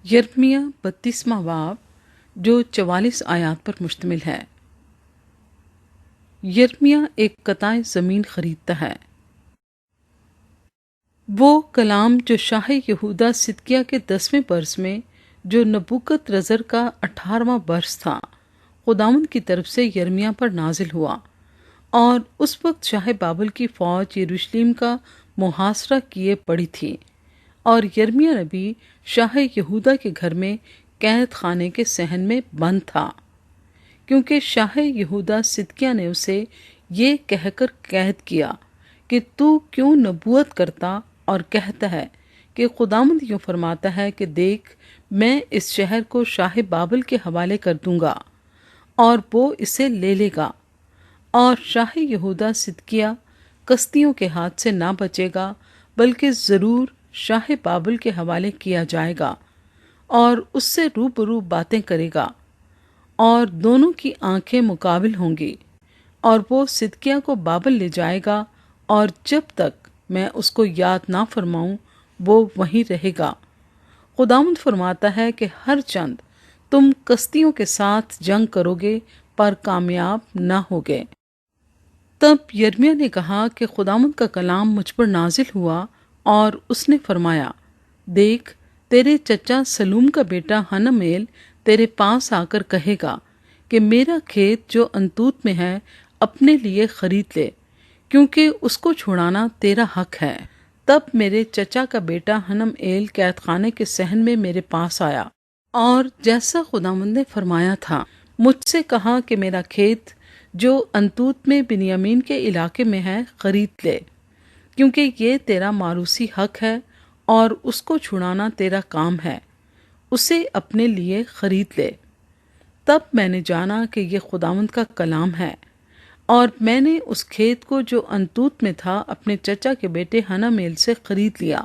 یرمیہ 32واں باب جو 44 آیات پر مشتمل ہے۔ یرمیہ ایک قطع زمین خریدتا ہے۔ وہ کلام جو شاہ یہودہ صدقیہ کے 10ویں برس میں، جو نبوکت رزر کا 18واں برس تھا، خداوند کی طرف سے یرمیہ پر نازل ہوا، اور اس وقت شاہ بابل کی فوج یروشلم کا محاصرہ کیے پڑی تھی، اور یرمیہ نبی شاہ یہودہ کے گھر میں قید خانے کے صحن میں بند تھا، کیونکہ شاہ یہودہ صدقیہ نے اسے یہ کہہ کر قید کیا کہ تو کیوں نبوت کرتا اور کہتا ہے کہ خداوند یوں فرماتا ہے کہ دیکھ، میں اس شہر کو شاہ بابل کے حوالے کر دوں گا اور وہ اسے لے لے گا، اور شاہ یہودہ صدقیہ کسدیوں کے ہاتھ سے نہ بچے گا، بلکہ ضرور شاہ بابل کے حوالے کیا جائے گا، اور اس سے روبرو باتیں کرے گا، اور دونوں کی آنکھیں مقابل ہوں گی، اور وہ صدقیہ کو بابل لے جائے گا، اور جب تک میں اس کو یاد نہ فرماؤں وہ وہیں رہے گا۔ خداوند فرماتا ہے کہ ہر چند تم کسدیوں کے ساتھ جنگ کرو گے پر کامیاب نہ ہوگے۔ تب یرمیہ نے کہا کہ خداوند کا کلام مجھ پر نازل ہوا، اور اس نے فرمایا، دیکھ، تیرے چچا سلوم کا بیٹا حنمیل تیرے پاس آ کر کہے گا کہ میرا کھیت جو انتوت میں ہے اپنے لیے خرید لے، کیونکہ اس کو چھڑانا تیرا حق ہے۔ تب میرے چچا کا بیٹا حنمیل قید خانے کے صحن میں میرے پاس آیا، اور جیسا خداوند نے فرمایا تھا مجھ سے کہا کہ میرا کھیت جو انتوت میں بنیامین کے علاقے میں ہے خرید لے، کیونکہ یہ تیرا موروثی حق ہے، اور اس کو چھڑانا تیرا کام ہے، اسے اپنے لیے خرید لے۔ تب میں نے جانا کہ یہ خداوند کا کلام ہے، اور میں نے اس کھیت کو جو انتوت میں تھا اپنے چچا کے بیٹے حنمیل سے خرید لیا،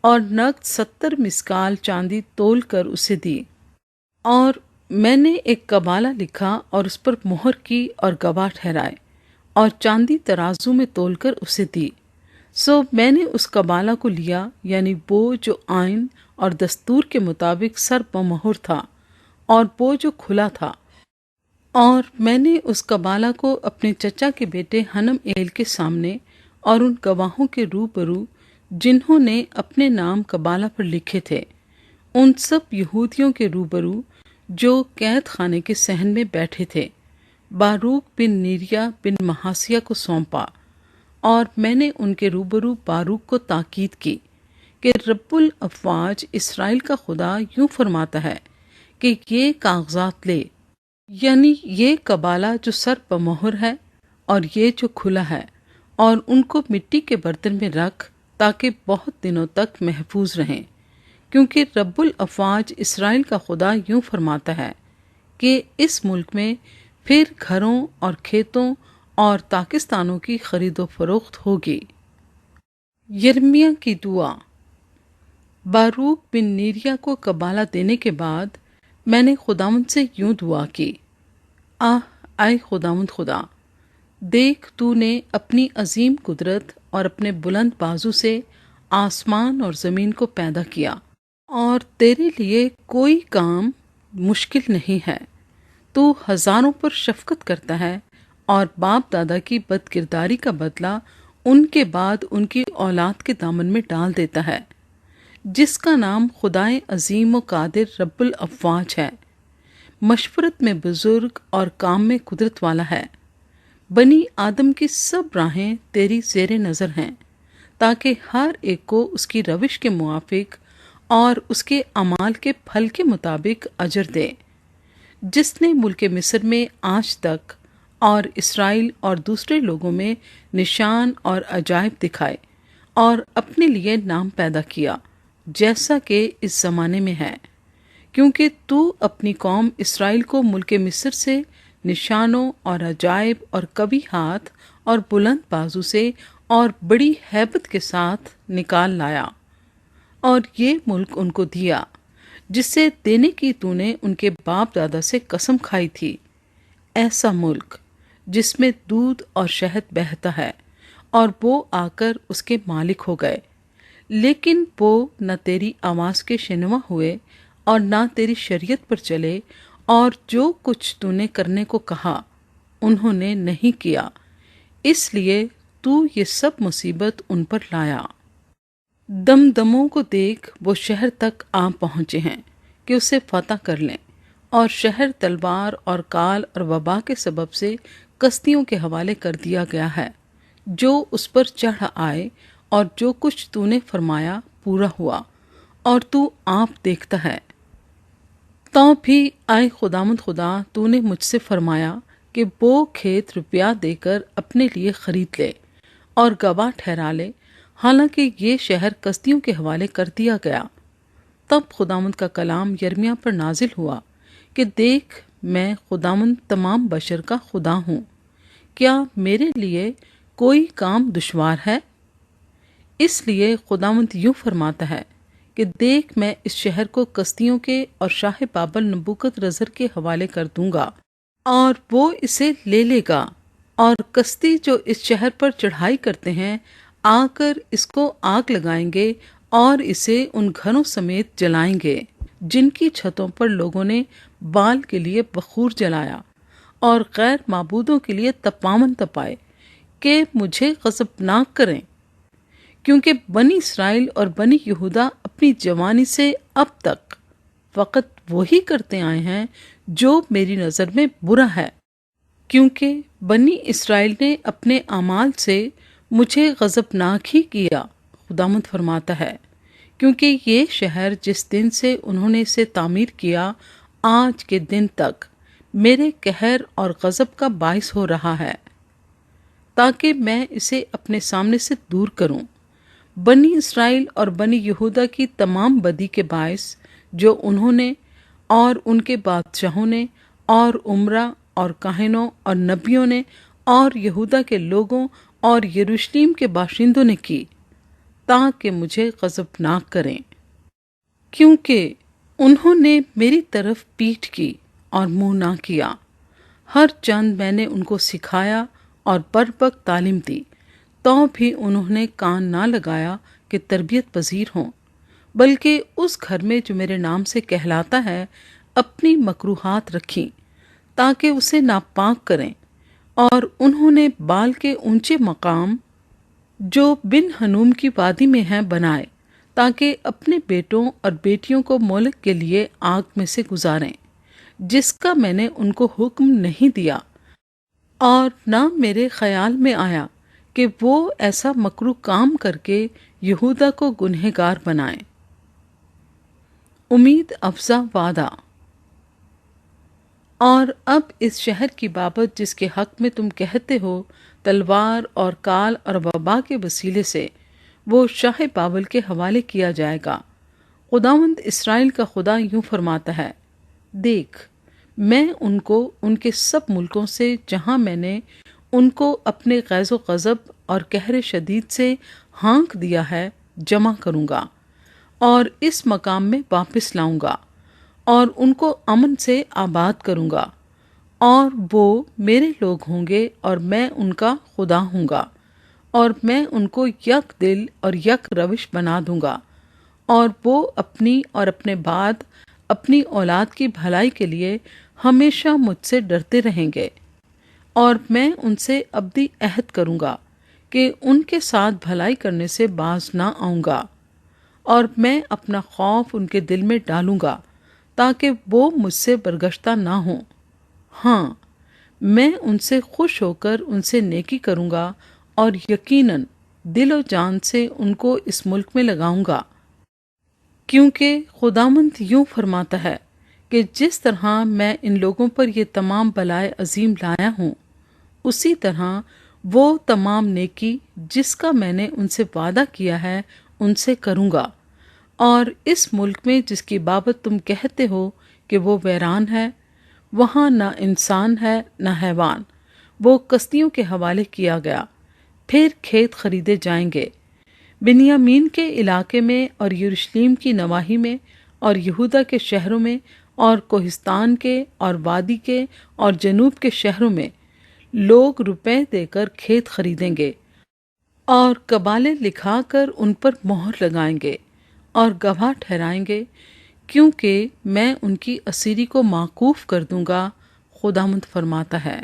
اور نقد 70 مسکال چاندی تول کر اسے دی، اور میں نے ایک قبالہ لکھا اور اس پر مہر کی اور گواہ ٹھہرائے، اور چاندی ترازو میں تول کر اسے دی۔ سو میں نے اس قبالہ کو لیا، یعنی وہ جو آئین اور دستور کے مطابق سر بمہر تھا، اور وہ جو کھلا تھا، اور میں نے اس قبالہ کو اپنے چچا کے بیٹے حنمیل کے سامنے اور ان گواہوں کے روبرو جنہوں نے اپنے نام قبالہ پر لکھے تھے، ان سب یہودیوں کے روبرو جو قید خانے کے صحن میں بیٹھے تھے، باروک بن نیریہ بن محاسیہ کو سونپا، اور میں نے ان کے روبرو باروک کو تاکید کی کہ رب الافواج اسرائیل کا خدا یوں فرماتا ہے کہ یہ کاغذات لے، یعنی یہ قبالہ جو سر بمہر ہے اور یہ جو کھلا ہے، اور ان کو مٹی کے برتن میں رکھ تاکہ بہت دنوں تک محفوظ رہیں، کیونکہ رب الافواج اسرائیل کا خدا یوں فرماتا ہے کہ اس ملک میں پھر گھروں اور کھیتوں اور تاکستانوں کی خرید و فروخت ہوگی۔ یرمیہ کی دعا۔ باروک بن نیریہ کو قبالہ دینے کے بعد میں نے خداوند سے یوں دعا کی، اے خداوند خدا، دیکھ، تو نے اپنی عظیم قدرت اور اپنے بلند بازو سے آسمان اور زمین کو پیدا کیا، اور تیرے لیے کوئی کام مشکل نہیں ہے۔ تو ہزاروں پر شفقت کرتا ہے، اور باپ دادا کی بد کرداری کا بدلہ ان کے بعد ان کی اولاد کے دامن میں ڈال دیتا ہے، جس کا نام خدائے عظیم و قادر رب الافواج ہے، مشورت میں بزرگ اور کام میں قدرت والا ہے۔ بنی آدم کی سب راہیں تیری زیر نظر ہیں، تاکہ ہر ایک کو اس کی روش کے موافق اور اس کے اعمال کے پھل کے مطابق اجر دے، جس نے ملک مصر میں آج تک اور اسرائیل اور دوسرے لوگوں میں نشان اور عجائب دکھائے، اور اپنے لیے نام پیدا کیا، جیسا کہ اس زمانے میں ہے، کیونکہ تو اپنی قوم اسرائیل کو ملک مصر سے نشانوں اور عجائب اور قوی ہاتھ اور بلند بازو سے اور بڑی ہیبت کے ساتھ نکال لایا، اور یہ ملک ان کو دیا جسے دینے کی تو نے ان کے باپ دادا سے قسم کھائی تھی، ایسا ملک جس میں دودھ اور شہد بہتا ہے، اور وہ آ کر اس کے مالک ہو گئے، لیکن وہ نہ تیری آواز کے شنوا ہوئے اور نہ تیری شریعت پر چلے، اور جو کچھ تو نے کرنے کو کہا انہوں نے نہیں کیا، اس لیے تو یہ سب مصیبت ان پر لایا۔ دمدموں کو دیکھ، وہ شہر تک آ پہنچے ہیں کہ اسے فتح کر لیں، اور شہر تلوار اور کال اور وبا کے سبب سے کشتیوں کے حوالے کر دیا گیا ہے۔ جو اس پر چڑھ آئے اور جو کچھ تو نے فرمایا پورا ہوا، اور تو آپ دیکھتا ہے۔ تو بھی آئے خداوند خدا، تو نے مجھ سے فرمایا کہ وہ کھیت روپیہ دے کر اپنے لیے خرید لے اور گواہ ٹھہرا لے، حالانکہ یہ شہر کشتیوں کے حوالے کر دیا گیا۔ تب خداوند کا کلام یرمیہ پر نازل ہوا کہ دیکھ، میں خداوند تمام بشر کا خدا ہوں، کیا میرے لیے کوئی کام دشوار ہے؟ اس لیے خداوند یوں فرماتا ہے کہ دیکھ، میں اس شہر کو کشتیوں کے اور شاہ بابل نبوکت رزر کے حوالے کر دوں گا، اور وہ اسے لے لے گا، اور کشتی جو اس شہر پر چڑھائی کرتے ہیں آ کر اس کو آگ لگائیں گے اور اسے ان گھروں سمیت جلائیں گے جن کی چھتوں پر لوگوں نے بال کے لیے بخور جلایا اور غیر معبودوں کے لیے تپاون تپائے کہ مجھے غضبناک کریں، کیونکہ بنی اسرائیل اور بنی یہودا اپنی جوانی سے اب تک فقط وہی کرتے آئے ہیں جو میری نظر میں برا ہے، کیونکہ بنی اسرائیل نے اپنے اعمال سے مجھے غضبناک ہی کیا، خداوند فرماتا ہے، کیونکہ یہ شہر جس دن سے انہوں نے اسے تعمیر کیا آج کے دن تک میرے قہر اور غضب کا باعث ہو رہا ہے، تاکہ میں اسے اپنے سامنے سے دور کروں۔ بنی اسرائیل اور بنی یہودا کی تمام بدی کے باعث جو انہوں نے اور ان کے بادشاہوں نے اور عمرا اور کاہنوں اور نبیوں نے اور یہودا کے لوگوں اور یروشلم کے باشندوں نے کی، تاکہ مجھے غضبناک کریں، کیونکہ انہوں نے میری طرف پیٹھ کی اور منہ نہ کیا۔ ہر چند میں نے ان کو سکھایا اور بربک تعلیم دی، تو بھی انہوں نے کان نہ لگایا کہ تربیت پذیر ہوں، بلکہ اس گھر میں جو میرے نام سے کہلاتا ہے اپنی مکروہات رکھیں تاکہ اسے ناپاک کریں، اور انہوں نے بال کے اونچے مقام جو بن ہنوم کی وادی میں ہیں بنائے، تاکہ اپنے بیٹوں اور بیٹیوں کو مولک کے لیے آگ میں سے گزاریں، جس کا میں نے ان کو حکم نہیں دیا، اور نہ میرے خیال میں آیا کہ وہ ایسا مکروہ کام کر کے یہودا کو گنہگار بنائیں۔ امید افزا وعدہ۔ اور اب اس شہر کی بابت جس کے حق میں تم کہتے ہو تلوار اور کال اور وبا کے وسیلے سے وہ شاہ بابل کے حوالے کیا جائے گا، خداوند اسرائیل کا خدا یوں فرماتا ہے، دیکھ، میں ان کو ان کے سب ملکوں سے جہاں میں نے ان کو اپنے غیظ و غضب اور قہر شدید سے ہانک دیا ہے جمع کروں گا، اور اس مقام میں واپس لاؤں گا، اور ان کو امن سے آباد کروں گا، اور وہ میرے لوگ ہوں گے اور میں ان کا خدا ہوں گا، اور میں ان کو یک دل اور یک روش بنا دوں گا، اور وہ اپنی اور اپنے بعد اپنی اولاد کی بھلائی کے لیے ہمیشہ مجھ سے ڈرتے رہیں گے، اور میں ان سے ابدی عہد کروں گا کہ ان کے ساتھ بھلائی کرنے سے باز نہ آؤں گا، اور میں اپنا خوف ان کے دل میں ڈالوں گا تاکہ وہ مجھ سے برگشتہ نہ ہوں۔ ہاں، میں ان سے خوش ہو کر ان سے نیکی کروں گا، اور یقیناً دل و جان سے ان کو اس ملک میں لگاؤں گا، کیونکہ خداوند یوں فرماتا ہے کہ جس طرح میں ان لوگوں پر یہ تمام بلائے عظیم لایا ہوں، اسی طرح وہ تمام نیکی جس کا میں نے ان سے وعدہ کیا ہے ان سے کروں گا، اور اس ملک میں جس کی بابت تم کہتے ہو کہ وہ ویران ہے، وہاں نہ انسان ہے نہ حیوان، وہ کشتیوں کے حوالے کیا گیا، پھر کھیت خریدے جائیں گے۔ بنیامین کے علاقے میں اور یروشلم کی نواحی میں اور یہودا کے شہروں میں اور کوہستان کے اور وادی کے اور جنوب کے شہروں میں لوگ روپے دے کر کھیت خریدیں گے، اور قبالے لکھا کر ان پر مہر لگائیں گے اور گواہ ٹھہرائیں گے کیونکہ میں ان کی اسیری کو معقوف کر دوں گا، خداوند فرماتا ہے۔